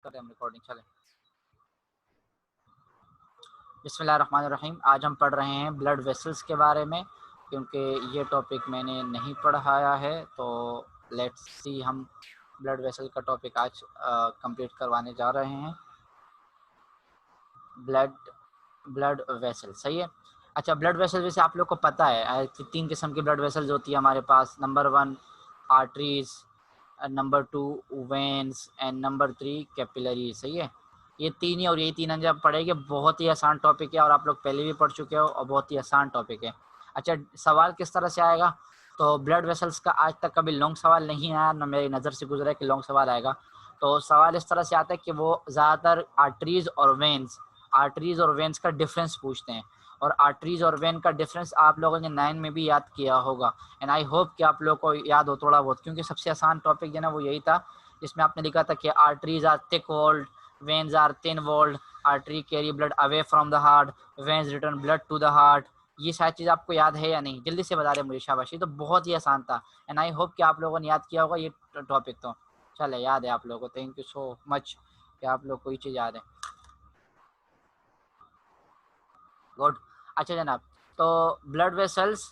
करें हम रिकॉर्डिंग। चलें, बिस्मिल्लाहिर्रहमानिर्रहीम। आज हम पढ़ रहे हैं ब्लड वेसल्स के बारे में, क्योंकि ये टॉपिक मैंने नहीं पढ़ाया है। तो लेट्स सी, हम ब्लड वेसल का टॉपिक आज कंप्लीट करवाने जा रहे हैं। ब्लड वेसल, सही है। अच्छा, ब्लड वेसल जैसे आप लोग को पता है कि 3 किस्म की ब्लड वेसल्स होती है हमारे पास। Number 1 arteries, number 2 veins and number 3 capillary. सही है, ये 3 ही, और यही 3 जब पढ़ेंगे। बहुत ही आसान टॉपिक है और आप लोग पहले भी पढ़ चुके हो और बहुत ही आसान टॉपिक है। अच्छा, सवाल किस तरह से आएगा? तो ब्लड वेसल्स का आज तक कभी लॉन्ग सवाल नहीं आया, ना मेरी नज़र से गुजरा है कि लॉन्ग सवाल आएगा। तो सवाल इस तरह से आता है कि वो ज़्यादातर आर्टरीज और वेन्स का डिफरेंस पूछते हैं। और आर्टरीज और वेन का डिफरेंस आप लोगों ने 9 में भी याद किया होगा, एंड आई होप कि आप लोगों को याद हो थोड़ा बहुत, क्योंकि सबसे आसान टॉपिक जो ना वो यही था, जिसमें आपने लिखा था कि arteries are thick walled, veins are thin walled, artery carry blood away from the heart, veins return blood to the heart. ये सारी चीज़ आपको याद है या नहीं? जल्दी से बता रहे मुझे, शाबाशी। तो बहुत ही आसान था, एंड आई होप कि आप लोगों ने याद किया होगा ये टॉपिक। तो चले, याद है आप लोगों को, थैंक यू सो मच कि आप लोग को ये चीज़ याद है। गुड। अच्छा जनाब, तो ब्लड वेसल्स,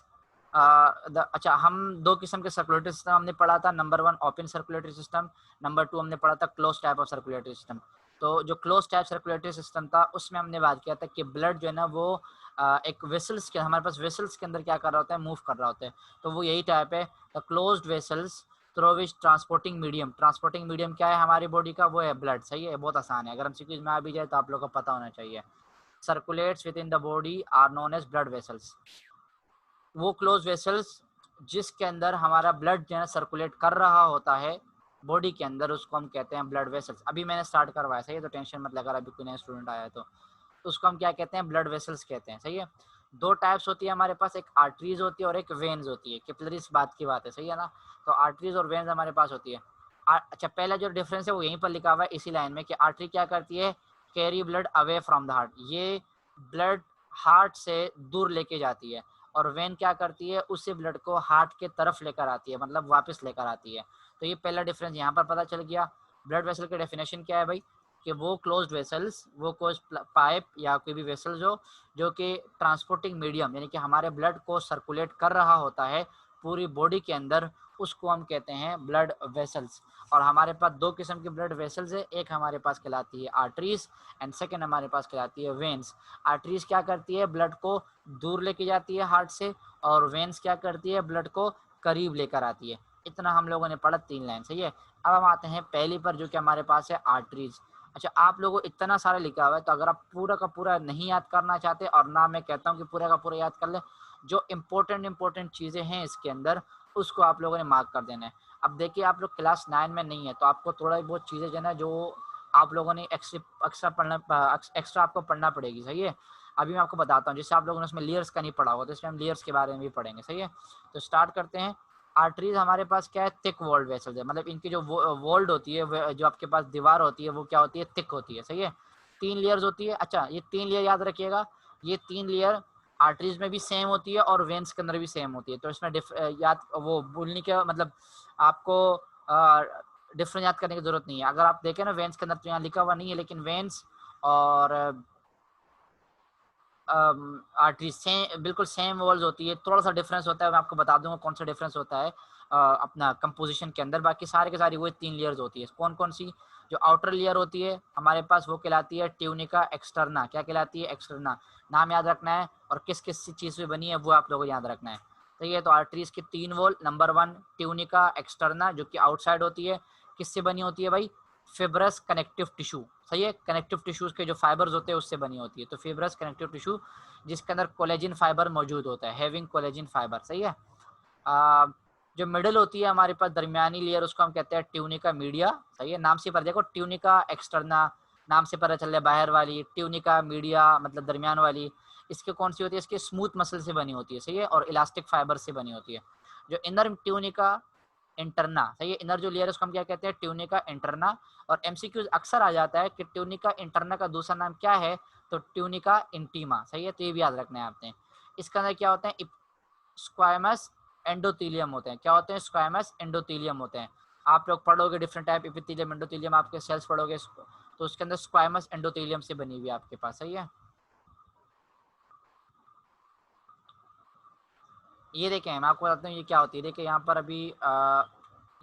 अच्छा, हम 2 किस्म के सर्कुलेटरी सिस्टम हमने पढ़ा था। Number 1 open circulatory system, number 2 हमने पढ़ा था close type of circulatory system. तो जो क्लोज टाइप सर्कुलेटरी सिस्टम था उसमें हमने बात किया था कि ब्लड जो है ना वो एक वेसल्स के, हमारे पास वेसल्स के अंदर क्या कर रहा होता है, मूव कर रहा होता है। तो वो यही टाइप है, the closed vessels through which transporting medium क्या है हमारी बॉडी का? वो है ब्लड। सही है, बहुत आसान है। अगर हम सीक्वेंस में आ भी जाए तो आप लोग को पता होना चाहिए। Circulates within the body are known as blood vessels. वो क्लोज वेसल्स जिसके अंदर हमारा ब्लड जो है सर्कुलेट कर रहा होता है बॉडी के अंदर, उसको हम कहते हैं ब्लड वेसल्स। अभी मैंने स्टार्ट करवाया, सही है, तो टेंशन मत लगा, अभी कोई नया स्टूडेंट आया है तो उसको हम क्या कहते हैं? ब्लड वेसल्स कहते हैं। सही है, 2 टाइप्स होती है हमारे पास, एक आर्टरीज होती है और एक वेन्स होती है। कैपिलरीज बात की बात है, सही है ना? तो आर्टरीज और वेन्स हमारे पास होती है। अच्छा, पहला जो डिफरेंस है वो यहीं पर लिखा हुआ है इसी लाइन में, कि आर्टरी क्या करती है? Carry blood away from the heart, ये ब्लड हार्ट से दूर लेके जाती है। और वेन क्या करती है? उससे ब्लड को हार्ट के तरफ लेकर आती है, मतलब वापस लेकर आती है। तो ये पहला डिफरेंस यहाँ पर पता चल गया। ब्लड वेसल की डेफिनेशन क्या है भाई? कि वो क्लोज्ड वेसल्स, वो क्लोज पाइप या कोई भी वेसल्स हो जो कि ट्रांसपोर्टिंग मीडियम, यानी कि हमारे ब्लड को सर्कुलेट कर रहा होता है पूरी बॉडी के अंदर, उसको हम कहते हैं ब्लड वेसल्स। और हमारे पास 2 किस्म की ब्लड वेसल्स है, एक हमारे पास कहलाती है आर्टरीज एंड सेकेंड हमारे पास कहलाती है वेन्स। आर्टरीज क्या करती है? ब्लड को दूर लेके जाती है हार्ट से, और वेन्स क्या करती है? ब्लड को करीब लेकर आती है। इतना हम लोगों ने पढ़ा, 3 लाइन, सही है। अब हम आते हैं पहली पर, जो कि हमारे पास है आर्टरीज। अच्छा, आप लोगों को इतना सारा लिखा हुआ है, तो अगर आप पूरा का पूरा नहीं याद करना चाहते, और ना मैं कहता हूँ कि पूरा का पूरा याद कर ले, जो इम्पोर्टेंट चीज़ें हैं इसके अंदर उसको आप लोगों ने मार्क कर देना है। अब देखिए, आप लोग क्लास 9 में नहीं है, तो आपको थोड़ा बहुत चीज़ें जो है ना, जो आप लोगों ने एक्स्ट्रा आपको पढ़ना पड़ेगी। सही है, अभी मैं आपको बताता हूँ। जैसे आप लोगों ने उसमें लेयर्स का नहीं पढ़ा हुआ, तो इसमें हम लेयर्स के बारे में भी पढ़ेंगे। सही है, तो स्टार्ट करते हैं। आर्टरीज हमारे पास क्या है? थिक वॉल्ड वेसल्स है, मतलब इनकी जो वॉल्ड होती है, जो आपके पास दीवार होती है, वो क्या होती है? थिक होती है। सही है, 3 लेयर्स होती है। अच्छा, ये 3 लेयर याद रखिएगा, ये 3 लेयर आर्टरीज में भी सेम होती है और वेन्स के अंदर भी सेम होती है। तो इसमें याद वो बोलने के मतलब आपको डिफरेंस याद करने की जरूरत नहीं है। अगर आप देखें ना वेन्स के अंदर, तो यहाँ लिखा हुआ नहीं है, लेकिन वेन्स और आर्टरी सेम, बिल्कुल सेम वॉल्स होती है। थोड़ा सा डिफरेंस होता है, मैं आपको बता दूंगा कौन सा डिफरेंस होता है अपना कंपोजिशन के अंदर। बाकी सारे के सारी वो 3 लेयर्स होती है। कौन कौन सी? जो आउटर लेयर होती है हमारे पास, वो कहलाती है ट्यूनिका एक्सटर्ना। क्या कहलाती है? एक्सटर्ना। नाम याद रखना है, और किस किस चीज़ से बनी है वो आप लोगों को याद रखना है। तो ये तो आर्टरीज की 3 वॉल। नंबर 1 ट्यूनिका एक्सटर्ना, जो कि आउटसाइड होती है। किससे बनी होती है भाई? Fibrous connective tissue. सही है, कनेक्टिव टिश्यूज के जो फाइबर्स होते हैं उससे बनी होती है। तो फिब्रस कनेक्टिव टिश्यू जिसके अंदर कोलेजिन फाइबर मौजूद होता है, हैविंग कोलेजिन फाइबर। सही है। जो मिडिल होती है हमारे पास, दरमियानी लेयर, उसको हम कहते हैं ट्यूनिका मीडिया। सही है, नाम से पर देखो, ट्यूनिका एक्सटर्ना, नाम से पता चल रहा है बाहर वाली, ट्यूनिका मीडिया मतलब दरमियान वाली। इसके कौन सी होती है? इसके स्मूथ मसल से बनी होती है। सही है, और इलास्टिक फाइबर से बनी होती है। जो इनर ट्यूनिका इंटरना, सही है, इनर जो लेयर है उसको हम क्या कहते हैं? Tunica interna. और एमसीक्यूज अक्सर आ जाता है कि ट्यूनिका इंटरना का दूसरा नाम क्या है? तो ट्यूनिका इंटीमा। सही है, तो ये भी याद रखना है आपने। इसके अंदर क्या होते हैं? स्क्वायमस एंडोथीलियम होते हैं। क्या होते हैं? स्क्वायमस एंडोथीलियम होते हैं। आप लोग पढ़ोगे डिफरेंट टाइप, एपिथेलियम, एंडोथीलियम, आपके सेल्स पढ़ोगे, तो उसके अंदर स्क्वायमस एंडोथेलियम से बनी हुई है आपके पास, सही है। ये देखें मैं आपको बताता हूँ ये क्या होती है। देखिए यहाँ पर अभी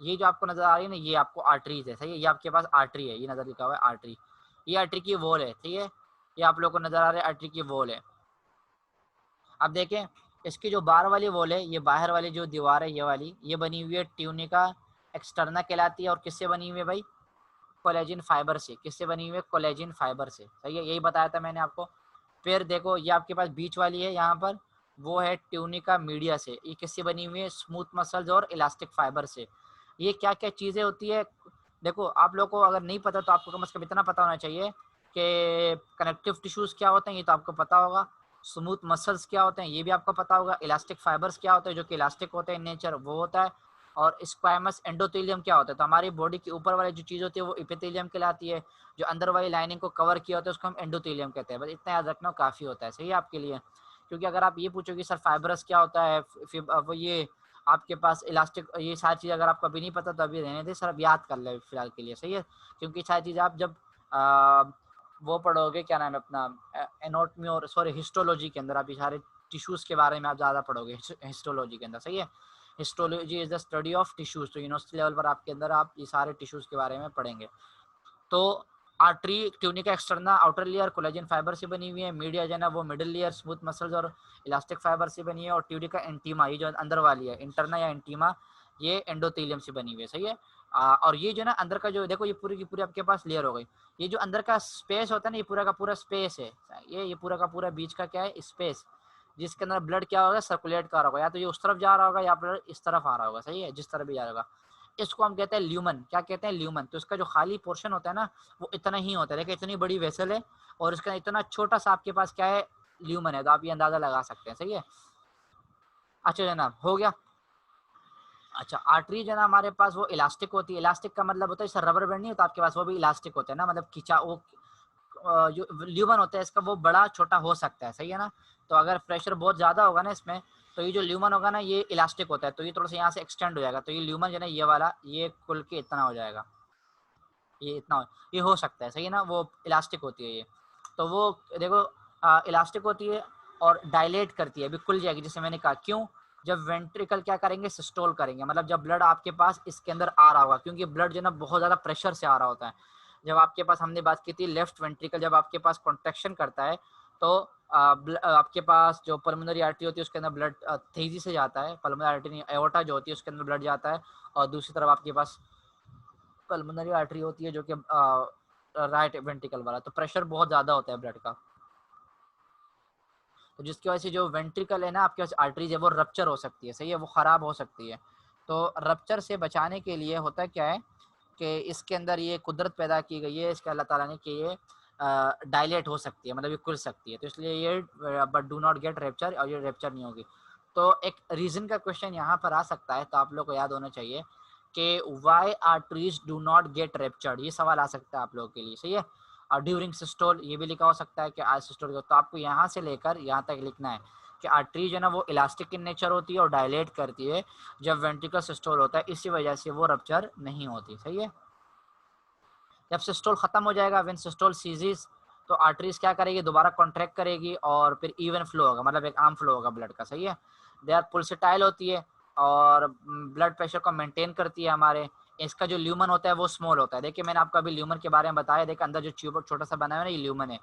ये जो आपको नजर आ रही है ना, ये आपको आर्टरीज है, सही है। ये आपके पास आर्टरी है, ये नजर लिखा हुआ है आर्टरी, ये आर्टरी की वॉल है, ठीक है। ये आप लोगों को नजर आ रहा है आर्टरी की वॉल है। अब देखें इसकी जो बाहर वाली वॉल है, ये बाहर वाली जो दीवार है ये वाली, ये बनी हुई है ट्यूनिका एक्सटर्ना कहलाती है। और किससे बनी हुई है भाई? कोलेजिन फाइबर से। किससे बनी हुई है? कोलेजिन फाइबर से, सही है, यही बताया था मैंने आपको। फिर देखो ये आपके पास बीच वाली है यहाँ पर, वो है ट्यूनिका मीडिया से। ये किससे बनी हुई है? स्मूथ मसल्स और इलास्टिक फाइबर से। ये क्या क्या चीज़ें होती है देखो, आप लोगों को अगर नहीं पता तो आपको कम से कम इतना पता होना चाहिए कि कनेक्टिव टिश्यूज क्या होते हैं, ये तो आपको पता होगा। स्मूथ मसल्स क्या होते हैं, ये भी आपको पता होगा। इलास्टिक फाइबर्स क्या होते हैं, जो कि इलास्टिक होते हैं इन नेचर, वो होता है। और स्क्वायमस एंडोथेलियम क्या होता है? तो हमारी बॉडी के ऊपर वाली जो चीज़ होती है वो एपिथेलियम कहलाती है। जो अंदर वाली लाइनिंग को कवर किया होता है उसको हम एंडोथेलियम कहते हैं। बस इतना याद रखना काफ़ी होता है, सही है आपके लिए। क्योंकि अगर आप ये पूछोगे सर फाइबरस क्या होता है, वो ये आपके पास इलास्टिक, ये सारी चीज़ अगर आपको अभी नहीं पता तो अभी रहने दे सर, अब याद कर ले फिलहाल के लिए, सही है। क्योंकि सारी चीज़ आप जब वो पढ़ोगे, क्या नाम है अपना, एनाटॉमी और सॉरी हिस्टोलॉजी के अंदर आप ये सारे टिश्यूज़ के बारे में आप ज़्यादा पढ़ोगे हिस्टोलॉजी के अंदर, सही है। Histology is the study of tissues, तो यूनिवर्सिटी लेवल पर आपके अंदर आप ये सारे टिश्यूज़ के बारे में पढ़ेंगे। तो artery tunica externa outer layer collagen fibre से बनी हुई है। मीडिया जो है ना वो मिडिल लेयर स्मूथ मसल्स और इलास्टिक फाइबर से बनी है। और ट्यूनिका इंटीमा, ये जो अंदर वाली है इंटरना या इंटीमा, ये एंडोथेलियम से बनी हुई है, सही है। और ये जो है ना अंदर का जो देखो, ये पूरी की पूरी आपके पास लेयर हो गई। ये जो अंदर का स्पेस होता है ना, ये पूरा का पूरा स्पेस है, ये पूरा का पूरा बीच का क्या है? स्पेस, जिसके अंदर ब्लड क्या होगा? सर्कुलेट कर रहा होगा, या तो ये उस तरफ जा रहा होगा या ब्लड इस तरफ आ रहा होगा, सही है, जिस तरफ भी जा रहा होगा। इसको हम कहते हैं ल्यूमन। क्या कहते हैं? ल्यूमन। तो इसका जो खाली पोर्शन होता है ना वो इतना ही होता है। देखिए इतनी बड़ी वेसल है और इसका इतना छोटा सा आपके पास क्या है? ल्यूमन है। तो आप ये अंदाजा लगा सकते हैं, सही है। अच्छा जनाब, हो गया। अच्छा आर्टरी जो है ना हमारे पास वो इलास्टिक होती है। इलास्टिक का मतलब होता है जैसे रबर बैंड नहीं होता आपके पास, वो भी इलास्टिक होता है ना, मतलब खींचा वो जो ल्यूमन होता है इसका वो बड़ा छोटा हो सकता है, सही है ना। तो अगर प्रेशर बहुत ज़्यादा होगा ना इसमें, तो ये जो ल्यूमन होगा ना ये इलास्टिक होता है, तो ये थोड़ा सा यहाँ से एक्सटेंड हो जाएगा। तो ये ल्यूमन जो है ना ये वाला, ये खुल के इतना हो जाएगा, ये इतना ये हो सकता है, सही है ना। वो इलास्टिक होती है ये। तो वो देखो इलास्टिक होती है और डायलेट करती है, अभी खुल जाएगी जैसे मैंने कहा। क्यों? जब वेंट्रिकल क्या करेंगे? सिस्टोल करेंगे, मतलब जब ब्लड आपके पास इसके अंदर आ रहा होगा, क्योंकि ब्लड जो है ना बहुत ज़्यादा प्रेशर से आ रहा होता है। जब आपके पास हमने बात की थी लेफ्ट वेंट्रिकल जब आपके पास कॉन्ट्रेक्शन करता है, तो आपके पास जो पल्मोनरी आर्टरी होती है उसके अंदर ब्लड तेजी से जाता है। पल्मोनरी आर्टरी नहीं, एओर्टा जो होती है उसके अंदर ब्लड जाता है। और दूसरी तरफ आपके पास पल्मोनरी आर्टरी होती है जो कि राइट वेंट्रिकल वाला। तो प्रेशर बहुत ज़्यादा होता है ब्लड का, तो जिसकी वजह से जो वेंट्रिकल है ना आपके पास आर्टरीज है वो रप्चर हो सकती है, सही है, वो ख़राब हो सकती है। तो रप्चर से बचाने के लिए होता क्या है कि इसके अंदर ये कुदरत पैदा की गई है इसके अल्लाह ताला ने कि ये डायलेट हो सकती है, मतलब ये खुल सकती है। तो इसलिए ये but do not gate rapture, और ये रैप्चर नहीं होगी। तो एक रीज़न का क्वेश्चन यहाँ पर आ सकता है, तो आप लोग को याद होना चाहिए कि why arteries do not get ruptured, ये सवाल आ सकता है आप लोगों के लिए, सही है। और ड्यूरिंग सिस्टोल ये भी लिखा हो सकता है कि आज सिस्टोल, तो आपको यहाँ से लेकर यहाँ तक लिखना है कि आर्टरी जो है ना वो इलास्टिक इन नेचर होती है और डायलेट करती है जब वेंट्रिकल सिस्टोल होता है, इसी वजह से वो रप्चर नहीं होती, सही है। जब सिस्टोल खत्म हो जाएगा, व्हेन सिस्टोल सीजीज, तो आर्टरीज क्या करेगी? दोबारा कॉन्ट्रैक्ट करेगी और फिर इवन फ्लो होगा, मतलब एक आम फ्लो होगा ब्लड का, सही है। दे आर पुल्सेटाइल होती है और ब्लड प्रेशर को मेंटेन करती है हमारे। इसका जो ल्यूमन होता है वो स्मॉल होता है। देखिए मैंने आपको अभी ल्यूमन के बारे में बताया, देखिए अंदर जो ट्यूब छोटा सा बना है ना ये ल्यूमन है।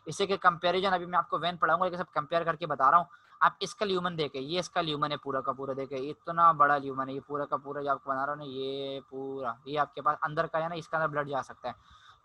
इसी के कंपैरिजन अभी मैं आपको वेन पढ़ाऊंगा, लेकिन सब कंपेयर करके बता रहा हूँ। आप इसका ल्यूमन देखे, ये इसका ल्यूमन है पूरा का पूरा, देखे इतना बड़ा ल्यूमन है, ये पूरा का पूरा जो आपको बना रहा हूँ ना, ये पूरा ये आपके पास अंदर का है ना, इसका अंदर ब्लड जा सकता है।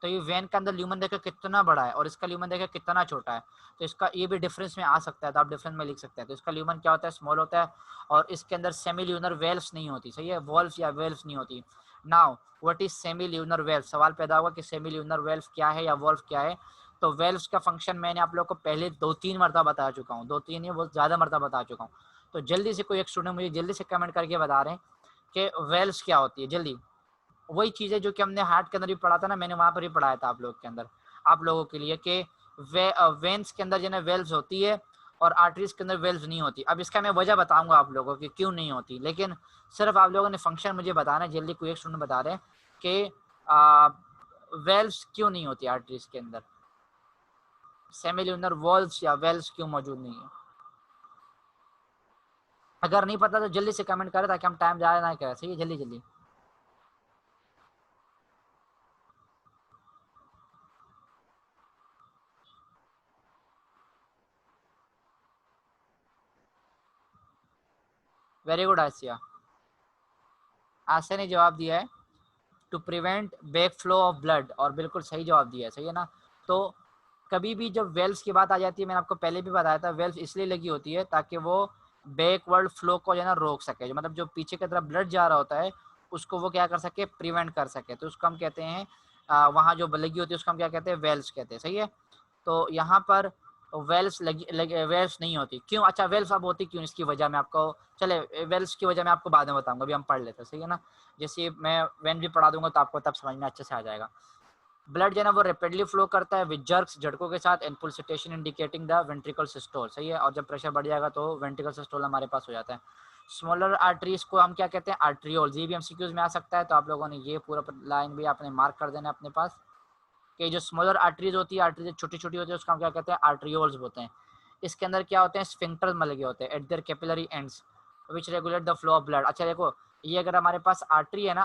तो ये वेन का अंदर ल्यूमन देखे कितना बड़ा है और इसका ल्यूमन देखे कितना छोटा है। तो इसका ये भी डिफरेंस में आ सकता है, तो आप डिफरेंस में लिख सकते हैं। तो इसका ल्यूमन क्या होता है? स्मॉल होता है और इसके अंदर सेमी ल्यूनर वेल्व्स नहीं होती, सही है, वॉल्व्स या वेल्व्स नहीं होती। Now what is semi lunar valve? सवाल पैदा हुआ कि सेमी ल्यूनर वेल्व क्या है या वॉल्व क्या है। तो वेल्व्स का फंक्शन मैंने आप लोग को पहले 2-3 मरतबा बता चुका हूँ, 2-3 ही बहुत ज़्यादा मरतबा बता चुका हूँ। तो जल्दी से कोई एक स्टूडेंट मुझे जल्दी से कमेंट करके बता रहे हैं कि वेल्व्स क्या होती है, जल्दी। वही चीज़ है जो कि हमने हार्ट के अंदर भी पढ़ा था ना, मैंने वहाँ पर भी पढ़ाया था आप लोग के अंदर, आप लोगों के लिए कि वेन्स के अंदर जो है वेल्व्स होती है और आर्टरीज के अंदर वेल्व्स नहीं होती। अब इसका मैं वजह बताऊंगा आप लोगों की क्यों नहीं होती, लेकिन सिर्फ आप लोगों ने फंक्शन मुझे बताना है। जल्दी कोई एक स्टूडेंट बता रहे हैं कि वेल्व्स क्यों नहीं होती आर्टरीज के अंदर, सेमिल्यूनर वॉल्व्स या वेल्व्स क्यों मौजूद नहीं है? अगर नहीं पता तो जल्दी से कमेंट करें ताकि हम टाइम ज़्यादा ना करें। सही है, जल्दी जल्दी। वेरी गुड आसिया, आसिया ने जवाब दिया है to prevent back flow of blood, और बिल्कुल सही जवाब दिया है। सही है ना? तो कभी भी जब वेल्व्स की बात आ जाती है, मैंने आपको पहले भी बताया था, वेल्व्स इसलिए लगी होती है ताकि वो बैकवर्ड फ्लो को जो है ना रोक सके, जो मतलब जो पीछे की तरफ ब्लड जा रहा होता है उसको वो क्या कर सके, प्रिवेंट कर सके। तो उसको हम कहते हैं वहाँ जो लगी होती है उसको हम क्या कहते हैं, वेल्व्स कहते हैं। सही है? तो यहाँ पर वेल्व्स वेल्व्स नहीं होती क्यों? अच्छा, वेल्व्स अब होती क्यों, इसकी वजह मैं आपको, चले वेल्व्स की वजह मैं आपको बाद में बताऊंगा, अभी हम पढ़ लेते हैं। सही है ना? जैसे मैं वेन भी पढ़ा दूंगा तो आपको तब समझ में अच्छे से आ जाएगा। ब्लड जो है ना वो रैपिडली फ्लो करता है विद जर्क्स, झटकों के साथ, and pulsation indicating the ventricle systole. सही है? और जब प्रेशर बढ़ जाएगा तो वेंट्रिकल सिस्टोल हमारे पास हो जाता है। स्मॉलर आर्टरीज को हम क्या कहते हैं, आर्ट्रियोल्स। ये भी एमसीक्यूज में आ सकता है, तो आप लोगों ने ये पूरा लाइन भी आपने मार्क कर देना अपने पास कि जो स्मॉलर आर्टरीज होती है, आर्टरीज छोटी छोटी होती है, उसका हम क्या कहते हैं, आर्ट्रियोल्स होते हैं। इसके अंदर क्या होते हैं, स्फिंक्टर्स लगे होते हैं eight there capillary ends which regulate the flow of blood. अच्छा देखो, ये अगर हमारे पास आर्टरी है ना,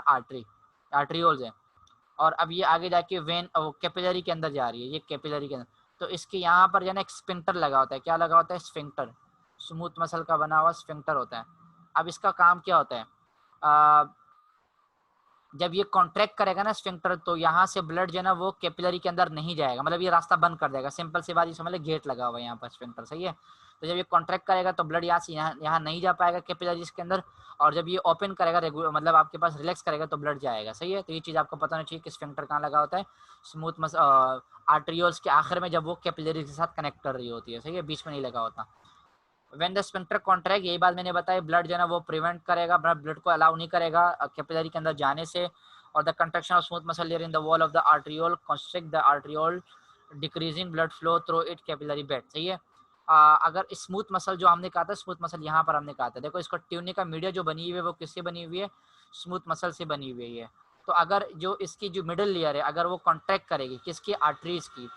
आर्ट्रियोल्स है, और अब ये आगे जाके वेन कैपिलरी के अंदर जा रही है, ये कैपिलरी के अंदर, तो इसके यहाँ पर जो है ना एक स्फिंक्टर लगा होता है। क्या लगा होता है? स्फिंक्टर, स्मूथ मसल का बना हुआ स्फिंक्टर होता है। अब इसका काम क्या होता है, जब ये कॉन्ट्रैक्ट करेगा ना स्फिंक्टर, तो यहाँ से ब्लड जो है ना वो कैपिलरी के अंदर नहीं जाएगा, मतलब ये रास्ता बंद कर देगा। सिंपल सी बात, ये समझ ले, गेट लगा हुआ है यहाँ पर स्फिंक्टर। सही है? तो जब ये कॉन्ट्रैक्ट करेगा तो ब्लड यहाँ से यहाँ नहीं जा पाएगा कैपिलरीज के अंदर, और जब ये ओपन करेगा, मतलब आपके पास रिलैक्स करेगा, तो ब्लड जाएगा। सही है? तो ये चीज़ आपको पता होना चाहिए कि स्फिंक्टर कहाँ लगा होता है, स्मूथ आर्टरियोल्स के आखिर में, जब वो कैपिलरीज के साथ कनेक्ट कर रही होती है। सही है? बीच में नहीं लगा होता। व्हेन द स्फिंक्टर कॉन्ट्रैक्ट, यही बात मैंने बताई, ब्लड जो है ना वो प्रिवेंट करेगा, ब्लड को अलाउ नहीं करेगा कैपिलरी के अंदर जाने से, और the construction of smooth muscle layer in the wall of the arteriole constrict the arteriole, decreasing blood flow through it capillary bed. सही है? अगर स्मूथ मसल जो हमने कहा था, स्मूथ मसल यहाँ पर हमने कहा था, देखो इसको ट्यूनिंग का मीडिया जो बनी हुई है वो किससे बनी हुई है, स्मूथ मसल से बनी हुई है। तो अगर जो इसकी जो मिडल लेयर है अगर वो कॉन्ट्रैक्ट करेगी, किसकी, आर्टरीज की,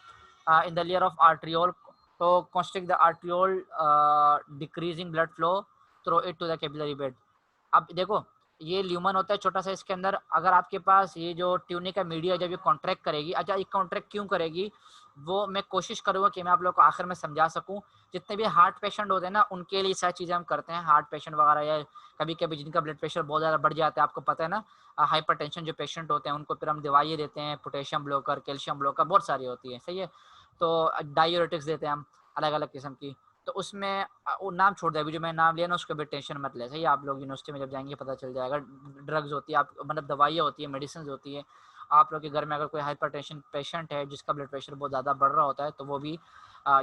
in the layer of arteriole, तो constrict the arteriole, decreasing blood flow through it to the capillary bed। अब देखो, ये ल्यूमन होता है छोटा सा, इसके अंदर अगर आपके पास ये जो ट्यूनिक का मीडिया जब ये कॉन्ट्रैक्ट करेगी, अच्छा ये कॉन्ट्रैक्ट क्यों करेगी वो मैं कोशिश करूंगा कि मैं आप लोगों को आखिर में समझा सकूं। जितने भी हार्ट पेशेंट होते हैं ना उनके लिए सारी चीज़ें हम करते हैं, हार्ट पेशेंट वगैरह, या कभी कभी जिनका ब्लड प्रेशर बहुत ज़्यादा बढ़ जाता है, आपको पता है ना, हाइपरटेंशन जो पेशेंट होते हैं उनको फिर हम दवाइयाँ देते हैं, पोटेशियम ब्लॉकर, कैल्शियम ब्लॉकर, बहुत सारी होती है। सही है? तो डायूरेटिक्स देते हैं हम अलग अलग किस्म की। तो उसमें वो नाम छोड़ दे, अभी जो मैं नाम लिया ना उसको भी टेंशन मत ले। सही, आप लोग यूनिवर्सिटी में जब जाएंगे पता चल जाएगा। ड्रग्स होती है, आप मतलब दवाइयाँ होती है, मेडिसिन होती है। आप लोग के घर में अगर कोई हाइपरटेंशन पेशेंट है जिसका ब्लड प्रेशर बहुत ज़्यादा बढ़ रहा होता है तो वो भी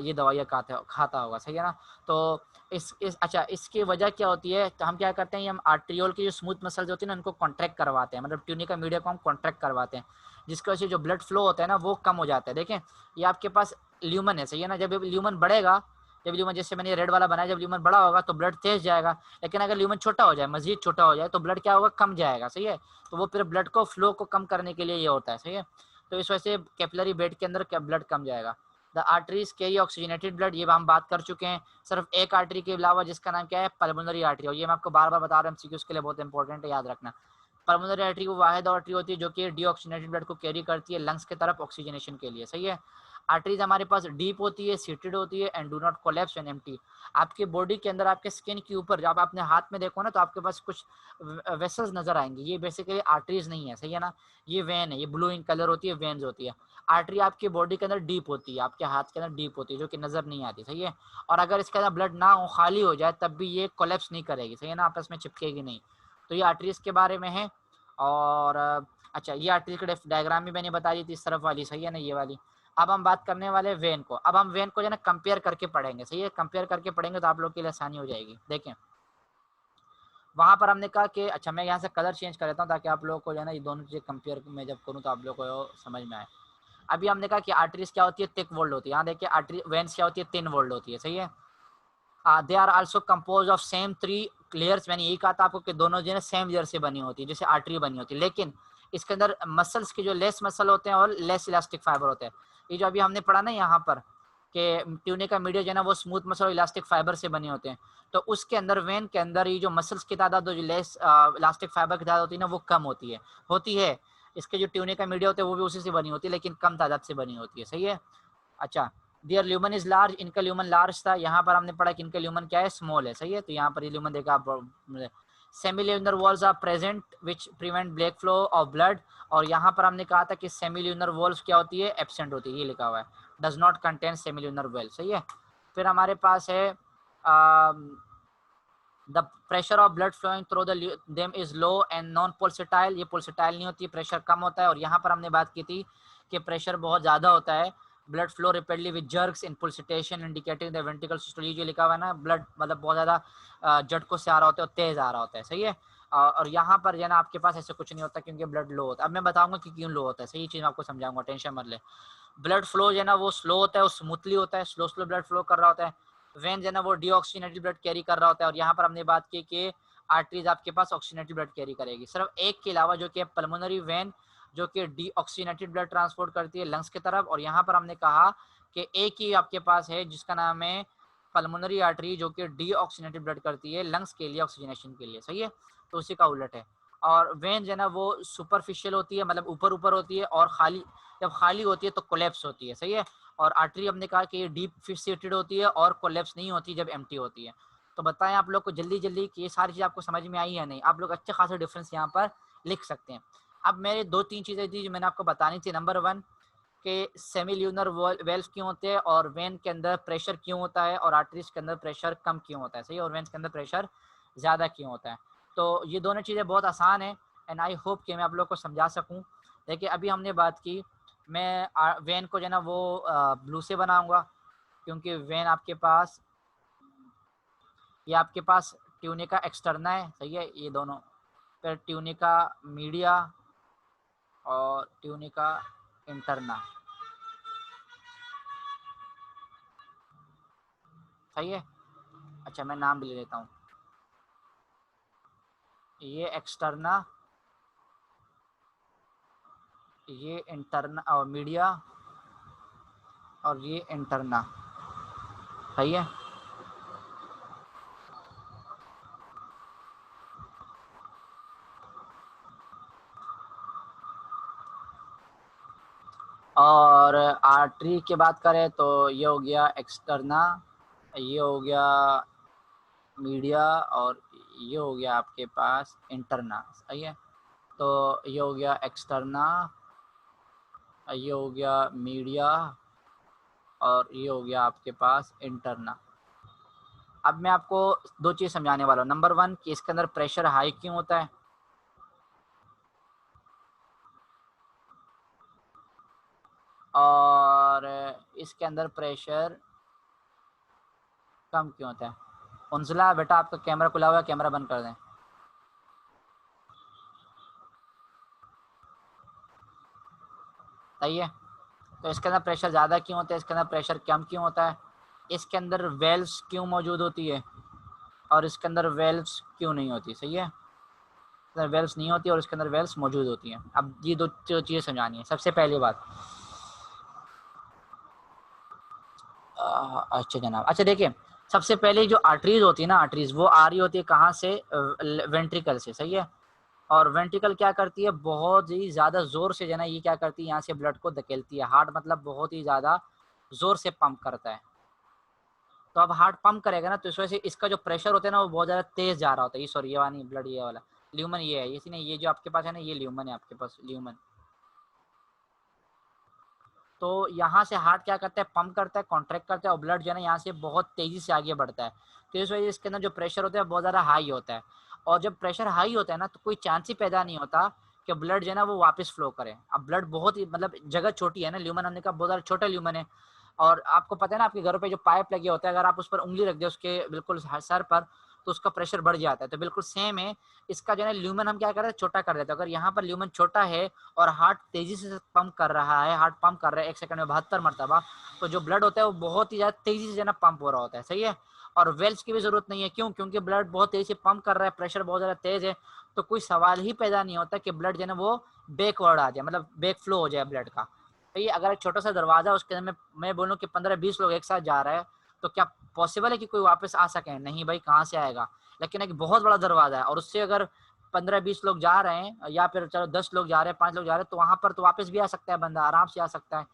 ये दवाइयाँ खाता होगा। सही है ना? तो अच्छा, इसकी वजह क्या होती है, तो हम क्या करते हैं, हम आर्ट्रियोल की जो स्मूथ मसल्स होती है ना उनको कॉन्ट्रैक्ट करवाते हैं, मतलब ट्यूनिका मीडिया को हम कॉन्ट्रैक्ट करवाते हैं, जिसकी वजह से जो ब्लड फ्लो होता है ना वो कम हो जाता है। देखें, ये आपके पास ल्यूमन है। सही है ना? जब ल्यूमन बढ़ेगा, जब ल्यूमन, जैसे मैंने रेड वाला बनाया, जब ल्यूमन बड़ा होगा तो ब्लड तेज जाएगा, लेकिन अगर ल्यूमन छोटा हो जाए, मजीद छोटा हो जाए, तो ब्लड क्या होगा, कम जाएगा। सही है? तो वो फिर ब्लड को फ्लो को कम करने के लिए ये होता है। सही है? तो इस वजह से कैपिलरी बेड के अंदर ब्लड कम जाएगा। The arteries carry oxygenated blood, ये हम बात कर चुके हैं। सिर्फ एक आर्टरी के अलावा जिसका नाम क्या है, पल्मोनरी आर्टरी, और ये मैं आपको बार बार बता रहा हूँ, एमसीक्यूज के लिए बहुत इंपॉर्टेंट है, याद रखना। पल्मोनरी आर्टरी वो वाहिद आर्टरी होती है जो कि डीऑक्सीजनेटेड ब्लड को कैरी करती है लंग्स की तरफ ऑक्सीजनेशन के लिए। सही है? आर्टरीज हमारे पास डीप होती है, सीटेड होती है, and do not collapse when empty. आपके बॉडी के अंदर, आपके स्किन के ऊपर, जब आप अपने हाथ में देखो ना तो आपके पास कुछ वेसल्स नजर आएंगे, ये बेसिकली आर्टरीज नहीं है। सही है ना? ये वेन है, ये ब्लू इन कलर होती है, वेन्स होती है। आर्टरी आपकी बॉडी के अंदर डीप होती है, आपके हाथ के अंदर डीप होती है, जो कि नजर नहीं आती। सही है? और अगर इसके अंदर ब्लड ना हो, खाली हो जाए, तब भी ये कोलैप्स नहीं करेगी। सही है ना? आपस में चिपकेगी नहीं। तो ये आर्टरीज के बारे में है। और अच्छा, ये आर्टरीज का डायग्राम भी मैंने बता दी थी, इस तरफ वाली। सही है ना? ये वाली। अब हम बात करने वाले वेन को। अब हम वेन को जो है ना कंपेयर करके पढ़ेंगे। सही है? कंपेयर करके पढ़ेंगे तो आप लोग के लिए आसानी हो जाएगी। देखें, वहां पर हमने कहा कि, अच्छा मैं यहाँ से कलर चेंज कर लेता हूँ ताकि आप लोगों को जो है ना ये दोनों चीजें कंपेयर में जब करूँ तो आप लोग को समझ में आए। अभी हमने कहा कि आर्टरीज क्या होती है, थिक वॉल्ड होती है। यहाँ देखिए, आर्टरी वेन्स क्या होती है, थिन वॉल्ड होती है। सही है? They are also compose of same 3 layers. मैंने यही कहा था आपको कि दोनों जो है सेम लेयर से बनी होती है, जैसे आर्टरी बनी होती है, लेकिन इसके अंदर मसल्स के जो लेस मसल होते हैं और लेस इलास्टिक फाइबर होते हैं। ये जो अभी हमने पढ़ा ना यहाँ पर कि ट्यूनिका मीडिया जो है ना वो स्मूथ मसल और इलास्टिक फाइबर से बने होते हैं, तो उसके अंदर वेन के अंदर ये जो मसल्स की तादाद जो लेस इलास्टिक फाइबर की तादाद होती है ना वो कम होती है। इसके जो ट्यूनिका मीडिया होते हैं वो भी उसी से बनी होती है, लेकिन कम तादाद से बनी होती है। सही है। अच्छा, दियर ल्यूमन इज लार्ज, इनका ल्यूमन लार्ज था। यहाँ पर हमने पढ़ा कि इनका ल्यूमन क्या है, स्मॉल है। सही है। तो यहाँ पर ये ल्यूमन देखा आप, semilunar walls are present which prevent back flow of blood, और यहाँ पर हमने कहा था कि सेमील्यूनर वॉल्स क्या होती है, एब्सेंट होती है। ये लिखा हुआ है, does not contain semilunar valve. सही है। फिर हमारे पास है the pressure of blood flowing through them is low and non pulsatile, ये पल्सेटाइल नहीं होती, प्रेशर कम होता है। और यहाँ पर हमने बात की थी कि प्रेशर बहुत ज़्यादा होता है, blood flow rapidly with jerks in pulsation indicating the ventricle systole. ये जो लिखा हुआ है ना, ब्लड मतलब बहुत ज़्यादा झटकों से आ रहा होता है और तेज़ आ रहा होता है। सही है। और यहाँ पर जो है ना आपके पास ऐसे कुछ नहीं होता क्योंकि ब्लड लो होता है। अब मैं बताऊंगा कि क्यों लो होता है। सही चीज़ आपको समझाऊंगा, टेंशन मत ले। ब्लड फ्लो जो है ना वो स्लो होता है, वो स्मूथली होता है, स्लो स्लो ब्लड फ्लो कर रहा होता है। वेन जो है ना वो डीऑक्सीजनेटेड ब्लड कैरी कर रहा होता है। और यहाँ पर हमने बात की कि आर्टरीज आपके पास ऑक्सीजनेटेड ब्लड कैरी करेगी, सिर्फ एक के अलावा, जो कि पल्मोनरी वेन, जो कि डीऑक्सीजनेटेड ब्लड ट्रांसपोर्ट करती है लंग्स की तरफ। और यहाँ पर हमने कहा कि एक ही आपके पास है जिसका नाम है पल्मोनरी आर्टरी, जो कि डीऑक्सीजनेटेड ब्लड करती है लंग्स के लिए, ऑक्सीजनेशन के लिए। सही है। तो उसी का उलट है। और वेन जो है ना वो सुपरफिशियल होती है, मतलब ऊपर ऊपर होती है, और खाली जब खाली होती है तो कोलैप्स होती है। सही है। और आर्टरी हमने कहा कि ये डीप फिक्सेटेड होती है और कोलैप्स नहीं होती जब एम्प्टी होती है। तो बताएं आप लोग को जल्दी जल्दी कि ये सारी चीज़ आपको समझ में आई है नहीं, आप लोग अच्छे खासे डिफरेंस यहाँ पर लिख सकते हैं। अब मेरे 2-3 चीज़ें थी जो मैंने आपको बतानी थी। नंबर 1 कि सेमील्यूनर वेल्व क्यों होते हैं, और वेन के अंदर प्रेशर क्यों होता है, और आर्टरीज के अंदर प्रेशर कम क्यों होता है। सही। और वेन्स के अंदर प्रेशर ज़्यादा क्यों होता है। तो ये दोनों चीज़ें बहुत आसान है एंड आई होप कि मैं आप लोग को समझा सकूँ। देखिए अभी हमने बात की, मैं वेन को जो है ना वो ब्लू से बनाऊंगा, क्योंकि वेन आपके पास, ये आपके पास ट्यूनिका एक्सटर्ना है। सही है। ये दोनों, फिर ट्यूनिका मीडिया और ट्यूनिका इंटरना। सही है। अच्छा, मैं नाम भी ले लेता हूँ। ये एक्सटर्ना, ये इंटरना और मीडिया, और ये इंटरना। सही है। और आर्टरी की बात करें तो ये हो गया एक्सटर्ना, ये हो गया मीडिया, और ये हो गया आपके पास इंटरना। सही है। तो ये हो गया एक्सटर्ना, ये हो गया मीडिया, और ये हो गया आपके पास इंटरना। अब मैं आपको 2 चीज़ समझाने वाला हूँ। नंबर 1 कि इसके अंदर प्रेशर हाई क्यों होता है, और इसके अंदर प्रेशर कम क्यों होता है। उनसला बेटा आपका कैमरा खुला हुआ है, कैमरा बंद कर दें। सही है। तो इसके अंदर प्रेशर ज़्यादा क्यों होता है, इसके अंदर प्रेशर कम क्यों होता है, इसके अंदर वेल्व्स क्यों मौजूद होती है, और इसके अंदर वेल्व्स क्यों नहीं होती। सही है। इसके अंदर वेल्व्स नहीं होती और इसके अंदर वेल्व्स मौजूद होती हैं। अब ये 2 चीज़ें समझानी है। सबसे पहली बात, अच्छा जनाब, अच्छा देखिए, सबसे पहले जो आर्टरीज होती है ना, आर्टरीज वो आ रही होती है कहाँ से, वेंट्रिकल से। सही है। और वेंट्रिकल क्या करती है, बहुत ही ज़्यादा ज़ोर से जो है ना ये क्या करती है, यहाँ से ब्लड को धकेलती है। हार्ट मतलब बहुत ही ज़्यादा ज़ोर से पंप करता है। तो अब हार्ट पंप करेगा ना, तो इस वजह से इसका जो प्रेशर होता है ना वो बहुत ज़्यादा तेज़ जा रहा होता है। ये सॉरी, ये वाली ब्लड, ये वाला ल्यूमन ये है, इसी ने ये जो आपके पास है ना, ये ल्यूमन है आपके पास, ल्यूमन। तो यहाँ से हार्ट क्या करता है, पंप करता है, कॉन्ट्रैक्ट करता है, और ब्लड जो है ना यहाँ से बहुत तेज़ी से आगे बढ़ता है। तो इस वजह से इसके अंदर जो प्रेशर होता है बहुत ज़्यादा हाई होता है। और जब प्रेशर हाई होता है ना तो कोई चांस ही पैदा नहीं होता कि ब्लड जो है ना वो वापस फ्लो करे। अब ब्लड बहुत ही, मतलब जगह छोटी है ना, ल्यूमन हमने कहा बहुत ज़्यादा छोटा ल्यूमन है। और आपको पता है ना आपके घरों पे जो पाइप लगे होते हैं, अगर आप उस पर उंगली रख दे उसके बिल्कुल सर पर, तो उसका प्रेशर बढ़ जाता है। तो बिल्कुल सेम है इसका जो है ल्यूमेन हम क्या कर रहे हैं, छोटा कर देते हैं। अगर यहाँ पर ल्यूमेन छोटा है और हार्ट तेजी से पंप कर रहा है, हार्ट पंप कर रहा है 1 सेकंड में 72 मरतबा, तो जो ब्लड होता है वो बहुत ही ज्यादा तेजी से जो है पंप हो रहा होता है। सही है। और वेल्स की भी जरूरत नहीं है, क्यों? क्योंकि ब्लड बहुत तेजी से पंप कर रहा है, प्रेशर बहुत ज्यादा तेज है, तो कोई सवाल ही पैदा नहीं होता कि ब्लड जो है ना वो बैकवर्ड आ जाए, मतलब बैक फ्लो हो जाए ब्लड का। तो ये अगर एक छोटा सा दरवाजा उसके अंदर मैं बोलूँ कि 15-20 लोग एक साथ जा रहे हैं, तो क्या पॉसिबल है कि कोई वापस आ सके? नहीं भाई, कहाँ से आएगा। लेकिन एक बहुत बड़ा दरवाजा है और उससे अगर 15-20 लोग जा रहे हैं, या फिर चलो 10 लोग जा रहे हैं, 5 लोग जा रहे हैं, तो वहां पर तो वापस भी आ सकता है बंदा, आराम से आ सकता है।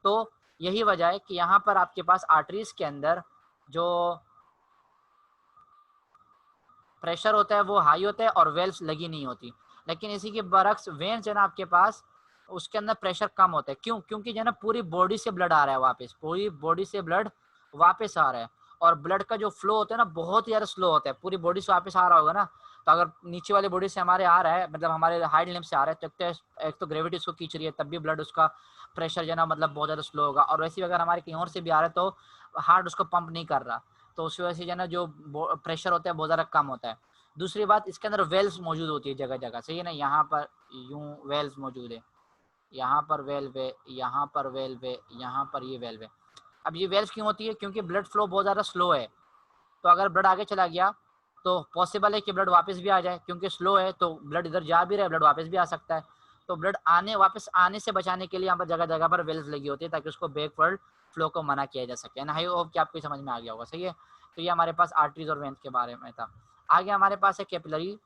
तो यही वजह है कि यहाँ पर आपके पास आर्टरीज के अंदर जो प्रेशर होता है वो हाई होता है और वेल्स लगी नहीं होती। लेकिन इसी के बरक्स वेन्स है ना आपके पास, उसके अंदर प्रेशर कम होता है। क्यों? क्योंकि जो है ना पूरी बॉडी से ब्लड आ रहा है वापस, पूरी बॉडी से ब्लड वापस आ रहा है। और ब्लड का जो फ्लो होता है ना बहुत ही ज्यादा स्लो होता है, पूरी बॉडी से वापस आ रहा होगा ना, तो अगर नीचे वाली बॉडी से हमारे आ रहा है, मतलब हमारे हाइड लिम्ब से आ रहा है, तो एक तो ग्रेविटी उसको खींच रही है, तब भी ब्लड उसका प्रेशर जो है ना मतलब बहुत ज्यादा स्लो होगा। और वैसे अगर हमारे कहीं और से भी आ रहा है तो हार्ट उसको पंप नहीं कर रहा, तो उस वजह से जो है ना जो प्रेशर होता है बहुत ज्यादा कम होता है। दूसरी बात, इसके अंदर वेल्स मौजूद होती है जगह जगह। सही है ना, यहाँ पर यूं वेल्स मौजूद है, यहाँ पर वेल्व है, यहाँ पर वेल्व है, यहाँ पर ये वेल्व है। अब ये वेल्व क्यों होती है? क्योंकि ब्लड फ्लो बहुत ज़्यादा स्लो है, तो अगर ब्लड आगे चला गया तो पॉसिबल है कि ब्लड वापस भी आ जाए, क्योंकि स्लो है तो ब्लड इधर जा भी रहा है, ब्लड वापस भी आ सकता है। तो ब्लड वापस आने से बचाने के लिए यहाँ पर जगह जगह पर वेल्व लगी होती है, ताकि उसको बैकवर्ड फ्लो को मना किया जा सके। आई होप कि आपको समझ में आ गया होगा। सही है। तो ये हमारे पास आर्टरीज और वेन्स के बारे में था। आगे हमारे पास है कैपिलरी।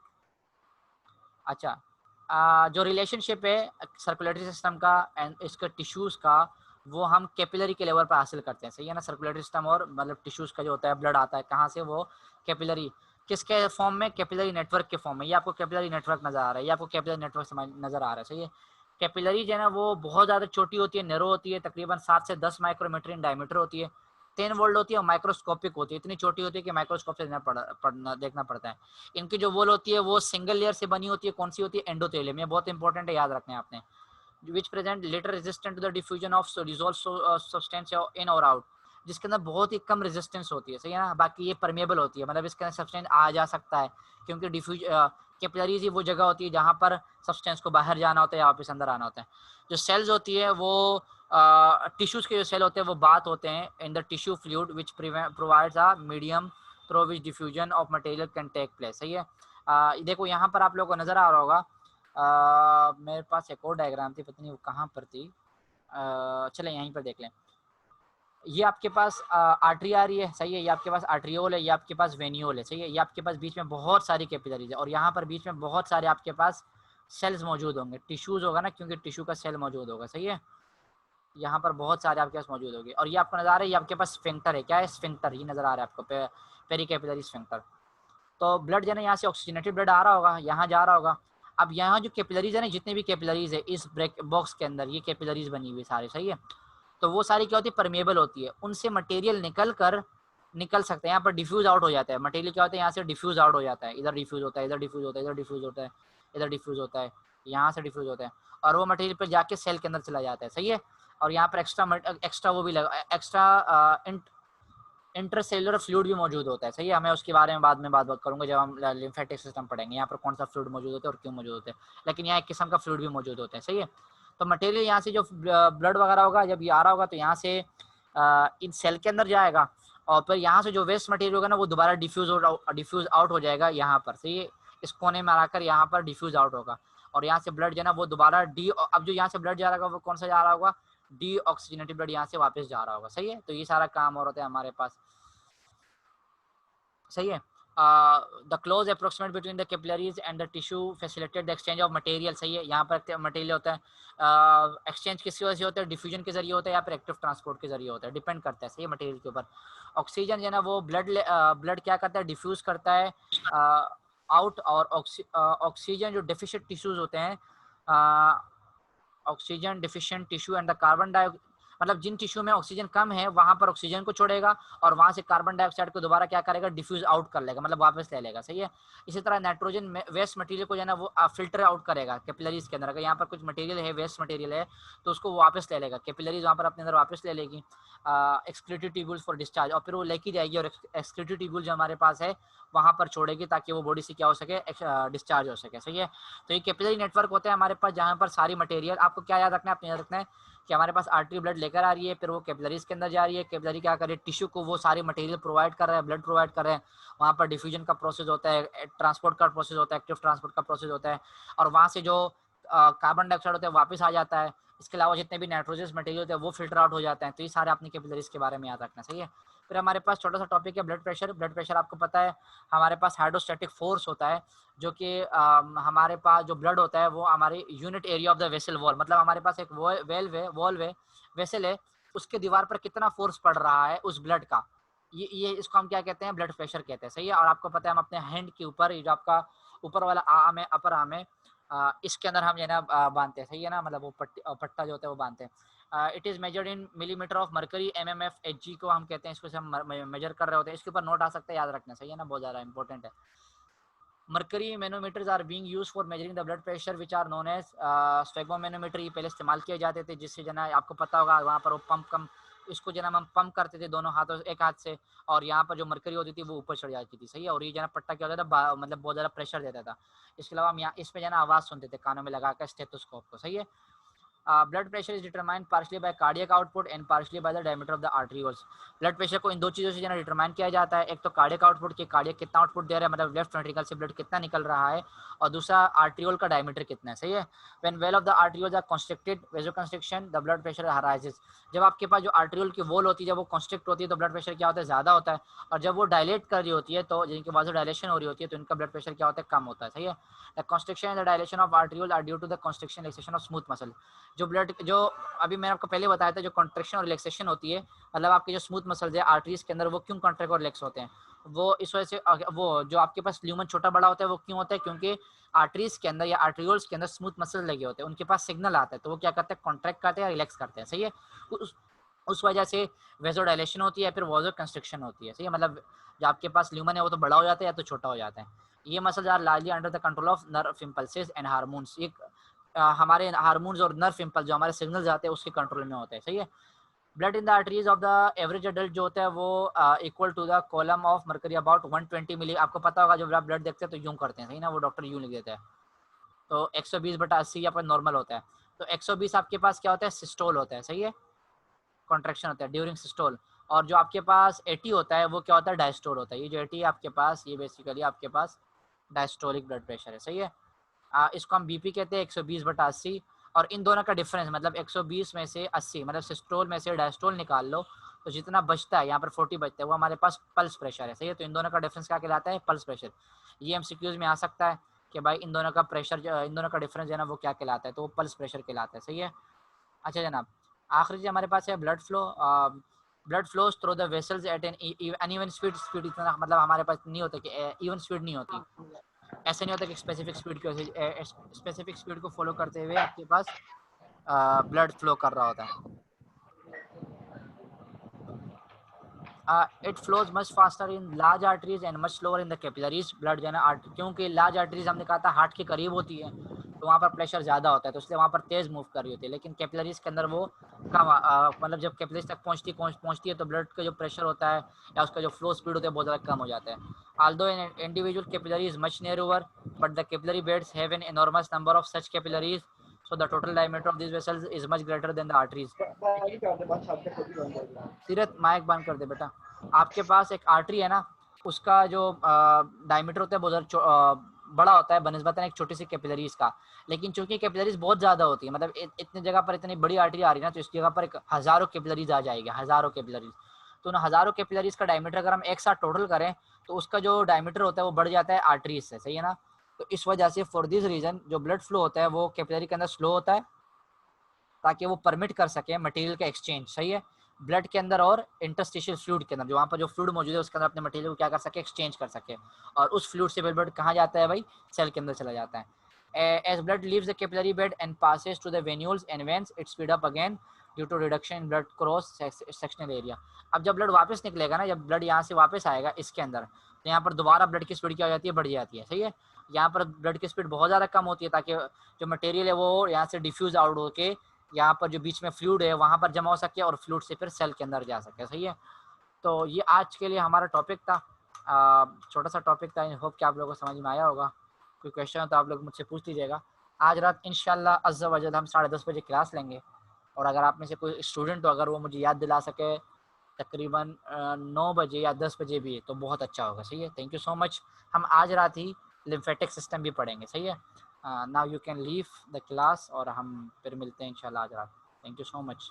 अच्छा, जो रिलेशनशिप है सर्कुलेटरी सिस्टम का एंड इसके टिश्यूज का, वो हम कैपिलरी के लेवल पर हासिल करते हैं। सही है ना। सर्कुलेटरी सिस्टम और मतलब टिश्यूज का जो होता है, ब्लड आता है कहाँ से? वो कैपिलरी। किसके फॉर्म में? कैपिलरी नेटवर्क के फॉर्म में। ये आपको कैपिलरी नेटवर्क नजर आ रहा है, ये आपको कैपिलरी नेटवर्क नजर आ रहा है। सही है। कैपिलरी जो है ना वो बहुत ज़्यादा छोटी होती है, नैरो होती है, तकरीबन 7 से 10 माइक्रोमीटर इन डायमीटर होती है, 10 वोल्ट होती है और माइक्रोस्कोपिक होती है। इतनी छोटी होती है कि माइक्रोस्कोप से देखना पड़ता है। इनकी जो वॉल होती है वो सिंगल लेयर से बनी होती है। कौन सी होती है? एंडोथेलियम। ये बहुत इंपॉर्टेंट है, याद रखना है आपने। Which present little resistant to the diffusion of dissolved substance in और आउट, जिसके अंदर बहुत ही कम रेजिस्टेंस होती है। सही है ना। बाकी ये परमेबल होती है, मतलब इसके अंदर सब्सटेंस आ जा सकता है, क्योंकि डिफ्यूज कैपिलरीज ही वो जगह होती है जहाँ पर सब्सटेंस को बाहर जाना होता है या वापस अंदर आना होता है। जो सेल्स होती है वो टिश्यूज के जो सेल होते हैं वो बात होते हैं in the tissue fluid which provides a medium through which diffusion of material can take place. सही है। देखो यहाँ पर आप लोगों को नजर आ रहा होगा, मेरे पास एक और डायग्राम थी, पता नहीं वो कहाँ पर थी। चले यहीं पर देख लें। ये आपके पास आर्टरी आ रही है। सही है। ये आपके पास आर्ट्रियोल है, ये आपके पास वेनियोल है। सही है। ये आपके पास बीच में बहुत सारी कैपिलरीज है और यहाँ पर बीच में बहुत सारे आपके पास सेल्स मौजूद होंगे, टिश्यूज होगा ना, क्योंकि टिश्यू का सेल मौजूद होगा। सही है। यहाँ पर बहुत सारे आपके पास मौजूद होगी और ये आपको नजर आ रहा है, ये आपके पास स्फिंक्टर है। क्या है? स्फिंक्टर। ये नजर आ रहा है आपको, पेरिकैपिलरी स्फिंक्टर। तो ब्लड जो है यहाँ से ऑक्सीजनेटेड ब्लड आ रहा होगा, यहाँ जा रहा होगा। अब यहाँ जो कैपिलरीज है ना, जितने भी कैपिलरीज है इस ब्रेक बॉक्स के अंदर, ये कैपिलरीज बनी हुई सारी। सही है। तो वो सारी क्या होती है? परमेबल होती है, उनसे मटेरियल निकल सकता है, यहाँ पर डिफ्यूज आउट हो जाता है। मटेरियल क्या होता है? यहाँ से डिफ्यूज आउट हो जाता है, इधर डिफ्यूज होता है, इधर डिफ्यूज होता है, इधर डिफ्यूज होता है, इधर डिफ्यूज होता है, यहाँ से डिफ्यूज होता है, और वो मटेरियल पर जाके सेल के अंदर चला जाता है। सही है। और यहाँ पर एक्स्ट्रा वो भी लगा, एक्स्ट्रा इंटरसेलुलर फ्लूइड भी मौजूद होता है। सही है। मैं उसके बारे में बाद में बात करूंगा जब हम लिम्फेटिक सिस्टम पढ़ेंगे, यहाँ पर कौन सा फ्लूइड मौजूद होता है और क्यों मौजूद होता है। लेकिन यहाँ एक किस्म का फ्लूइड भी मौजूद होता है। सही है। तो मटेरियल यहाँ से जो ब्लड वगैरह होगा, जब ये आ रहा होगा तो यहाँ से इन सेल के अंदर जाएगा, और फिर यहाँ से जो वेस्ट मटेरियल होगा ना वो दोबारा डिफ्यूज आउट हो जाएगा यहाँ पर। सही है। इस कोने में आकर यहाँ पर डिफ्यूज आउट होगा, और यहाँ से ब्लड जो है ना वो दोबारा अब जो यहाँ से ब्लड जा रहा होगा वो कौन सा जा रहा होगा? डी ऑक्सीजनेटेड ब्लड यहाँ से वापस जा रहा होगा। सही है। तो ये सारा काम हो रहा है हमारे पास। सही है। The close approximate between the capillaries and the tissue facilitate the exchange of material. सही है। यहाँ पर मटेरियल होता है, एक्सचेंज किसकी वजह से होता है? डिफ्यूजन के जरिए होता है या फिर एक्टिव ट्रांसपोर्ट के जरिए होता है, डिपेंड करता है। सही है। मटेरियल के ऊपर ऑक्सीजन जो है ना वो ब्लड क्या करता है? डिफ्यूज करता है आउट, और ऑक्सीजन जो डेफिशिएंट टिश्यूज होते हैं, oxygen deficient tissue and the मतलब जिन टिश्यू में ऑक्सीजन कम है वहां पर ऑक्सीजन को छोड़ेगा और वहां से कार्बन डाइऑक्साइड को दोबारा क्या करेगा, डिफ्यूज आउट कर लेगा, मतलब वापस ले लेगा, सही है। इसी तरह नाइट्रोजन वेस्ट मटेरियल को जो है ना वो फिल्टर आउट करेगा कैपिलरीज के अंदर। अगर यहाँ पर कुछ मटेरियल है, वेस्ट मटेरियल है, तो उसको वापस ले लेगा, कैपिलरीज वहाँ पर अपने अंदर वापस ले लेगी एक्सक्रीटरी ट्यूब्यूल्स फॉर डिस्चार्ज, और फिर वो लेके जाएगी और एक्सक्रीटरी ट्यूब्यूल जो हमारे पास है वहाँ पर छोड़ेगी ताकि वो बॉडी से क्या हो सके, डिस्चार्ज हो सके, सही है। तो ये कैपिलरी नेटवर्क होता है हमारे पास जहाँ पर सारी मटेरियल, आपको क्या याद रखना है, आपने याद रखना है कि हमारे पास आर्टरी ब्लड लेकर आ रही है, फिर वो कैपिलरीज के अंदर जा रही है, कैपिलरी क्या कर रही है, टिश्यू को वो सारी मटेरियल प्रोवाइड कर रहा है, ब्लड प्रोवाइड कर रहे हैं, वहाँ पर डिफ्यूजन का प्रोसेस होता है, ट्रांसपोर्ट का प्रोसेस होता है, एक्टिव ट्रांसपोर्ट का प्रोसेस होता है, और वहाँ से जो कार्बन डाइऑक्साइड होता है वापस आ जाता है। इसके अलावा जितने भी नाइट्रोजन मटेरियल होते हैं वो फिल्टर आउट हो जाते हैं। तो ये सारे अपनी कैपिलरीज के बारे में याद रखना, सही है। फिर हमारे पास छोटा सा टॉपिक है ब्लड प्रेशर। ब्लड प्रेशर आपको पता है हमारे पास हाइड्रोस्टैटिक फोर्स होता है, जो कि हमारे पास जो ब्लड होता है वो हमारी unit area of the vessel wall, मतलब हमारे पास एक वॉल्व है, वेसल है, उसके दीवार पर कितना फोर्स पड़ रहा है उस ब्लड का, ये इसको हम क्या कहते हैं, ब्लड प्रेशर कहते हैं, सही है। और आपको पता है हम अपने हैंड के ऊपर, ये जो आपका ऊपर वाला आर्म है, अपर आर्म है, इसके अंदर हम ये ना बांधते हैं, सही है ना, मतलब वो पट्टा जो होता है वो बांधते हैं। It is measured in millimetre of mercury, MMF HG को हम कहते हैं, इसको से हम मेजर कर रहे होते हैं। इसके ऊपर नोट आ सकता है, याद रखना, सही है ना, बहुत ज़्यादा इंपॉर्टेंट है। Mercury manometers are being used for measuring the blood pressure which are known as sphygmomanometer. ये पहले इस्तेमाल किए जाते थे, जिससे जना आपको पता होगा वहाँ पर वो पंप कम, इसको जना हम पंप करते थे दोनों हाथों से, एक हाथ से, और यहाँ पर जो मरकरी होती थी वो ऊपर चढ़ जाती थी, सही है। और ये जना पट्टा क्या होता था, मतलब बहुत ज़्यादा प्रेशर देता था। इसके अलावा हम यहाँ इस पे जना आवाज़ सुनते थे कानों में लगा कर स्टेथोस्कोप को, सही है। Blood pressure is determined partly by cardiac output and partly by the diameter of the arteries. Blood pressure को इन दो चीज़ों से जना डिटरमाइन किया जाता है, एक तो कार्डियक आउटपुट के कार्डियक कितना आउटपुट दे रहा है, मतलब लेफ्ट वेंट्रिकल से ब्लड कितना निकल रहा है, और दूसरा आर्ट्रियोल का डायमीटर कितना है, सही है। When wall of the arterioles are constricted vasoconstriction the blood pressure rises. जब आपके पास जो आर्ट्रियोल की वॉल होती है जब वो कंस्ट्रिक्ट होती है तो ब्लड प्रेशर क्या होता है, ज़्यादा होता है, और जब वो डायलेट कर रही होती है तो जिनके वाजो डायलेशन हो रही होती है तो इनका ब्लड प्रेशर क्या होता है, कम होता है, सही है। The constriction and the dilation of arteriole are due to the constriction relaxation of smooth muscle. जो ब्लड जो अभी मैंने आपको पहले बताया था, जो कॉन्ट्रैक्शन और रिलैक्सेशन होती है, मतलब आपके जो स्मूथ मसल्स है आर्टरीज के अंदर वो क्यों कॉन्ट्रैक्ट और रिलैक्स होते हैं, वो इस वजह से, वो जो आपके पास ल्यूमन छोटा बड़ा होता है वो क्यों होता है, क्योंकि आर्टरीज के अंदर या आर्ट्रियोल्स के अंदर स्मूथ मसल लगे होते हैं, उनके पास सिग्नल आता है तो वो क्या करते हैं, कॉन्ट्रैक्ट करते हैं या रिलैक्स करते हैं, सही है। उस वजह से वेसोडाइलेशन होती है, फिर वाजो कंस्ट्रिक्शन होती है, सही है। मतलब जो आपके पास ल्यूमन है वो तो बड़ा हो जाता है या तो छोटा हो जाता है। ये muscles are largely under the control of nerve impulses and hormones. ये हमारे हार्मोन्स और नर्व इम्पल्स जो हमारे सिग्नल्स आते हैं उसके कंट्रोल में होते हैं, सही है। Blood in the arteries of the average adult जो होता है वो equal to the column of mercury about 120 मिली। आपको पता होगा जब आप ब्लड देखते हैं तो यूं करते हैं, सही ना, वो डॉक्टर यूं लिख देता है। तो 120/80 यहाँ पर नॉर्मल होता है। तो 120 आपके पास क्या होता है, सिस्टोल होता है, सही है, कॉन्ट्रैक्शन होता है ड्यूरिंग सिस्टोल। और जो आपके पास 80 होता है वो क्या होता है, डायस्टोल होता है। ये जो 80 है आपके पास, ये बेसिकली आपके पास डायस्टोलिक ब्लड प्रेशर है, सही है। इसको हम बीपी कहते हैं, 120/80। और इन दोनों का डिफरेंस मतलब 120 में से 80, मतलब सिस्टोल में से डायस्टोल निकाल लो तो जितना बचता है, यहाँ पर 40 बचता है, वो हमारे पास पल्स प्रेशर है, सही है। तो इन दोनों का डिफरेंस क्या कहलाता है, पल्स प्रेशर। ये एमसीक्यूज में आ सकता है कि भाई इन दोनों का प्रेशर, इन दोनों का डिफरेंस है ना वो क्या कहलाता है, तो वो पल्स प्रेशर कहलाता है, सही है। अच्छा जनाब, आखिरी चीज हमारे पास है blood flow. Blood flows through the vessels at an uneven speed. Speed इतना मतलब हमारे पास नहीं होता कि इवन स्पीड नहीं होती, ऐसा नहीं होता कि स्पेसिफिक स्पीड की स्पेसिफिक स्पीड को फॉलो करते हुए आपके पास ब्लड फ्लो कर रहा होता है। It flows much faster in large arteries and much slower in the capillaries. Blood जो है ना क्योंकि लार्ज आर्टरीज हमने कहा था हार्ट के करीब होती है तो वहाँ पर प्रेशर ज़्यादा होता है, तो इसलिए वहाँ पर तेज़ मूव कर रही होती है, लेकिन कैपिलरीज के अंदर वो कम, मतलब जब कैपिलरीज तक पहुँचती है तो ब्लड का जो प्रेशर होता है या उसका जो फ्लो स्पीड होता है बहुत ज़्यादा कम हो जाता है। Although an individual capillary is much narrower but the capillary beds have an enormous number of such capillaries, so the total diameter of these vessels is much greater than the arteries। सीरत mic बंद कर दे बेटा। आपके पास एक artery है ना, उसका जो डायमीटर होता है बहुत बड़ा होता है बनिस्बतन एक छोटी सी कैपिलरीज का, लेकिन चूंकि कैपिलरीज बहुत ज्यादा होती है, मतलब इतनी जगह पर इतनी बड़ी आर्टरी आ रही है ना, तो इस जगह पर एक हजारों कैपिलरीज आ जाएगी, हजारों कैपिलरीज। तो उन हजारों कैपिलरीज का डायमीटर अगर हम एक साथ टोटल करें तो उसका जो डायमीटर होता है वो बढ़ जाता है आर्टरीज से, सही है ना। तो इस वजह से फॉर दिस रीजन जो ब्लड फ्लो होता है वो कैपिलरी के अंदर स्लो होता है ताकि वो परमिट कर सके मटेरियल का एक्सचेंज, सही है, ब्लड के अंदर और इंटरस्टिशियल फ्लूइड के अंदर, जो वहाँ पर जो फ्लूइड मौजूद है उसके अंदर अपने मटेरियल को क्या कर सके, एक्सचेंज कर सके। और उस फ्लूइड से ब्लड कहाँ जाता है भाई, सेल के अंदर चला जाता है। As blood leaves the capillary bed and passes to the venules and veins it speed up again due to reduction in blood cross sectional area. अब जब ब्लड वापस निकलेगा ना, जब ब्लड यहाँ से वापस आएगा इसके अंदर, तो यहाँ पर दोबारा ब्लड की स्पीड क्या हो जाती है, बढ़ जाती है, सही है। यहाँ पर ब्लड की स्पीड बहुत ज़्यादा कम होती है ताकि जो मटेरियल है वो यहाँ से डिफ्यूज आउट होके यहाँ पर जो बीच में फ्लूइड है वहाँ पर जमा हो सके और फ्लूइड से फिर सेल के अंदर जा सके, सही है। तो ये आज के लिए हमारा टॉपिक था, छोटा सा टॉपिक था। आई होप कि आप लोगों को समझ में आया होगा। कोई क्वेश्चन हो तो आप लोग मुझसे पूछ लीजिएगा। आज रात इंशाल्लाह अज़्ज़ा वजल हम 10:30 बजे क्लास लेंगे, और अगर आप में से कोई स्टूडेंट हो, अगर वो मुझे याद दिला सके तकरीबन 9 बजे या 10 बजे भी, तो बहुत अच्छा होगा, सही है। Thank you so much. हम आज रात ही लिम्फेटिक सिस्टम भी पढ़ेंगे, सही है। Now you can leave the class, और हम फिर मिलते हैं इंशाल्लाह आज रात। Thank you so much.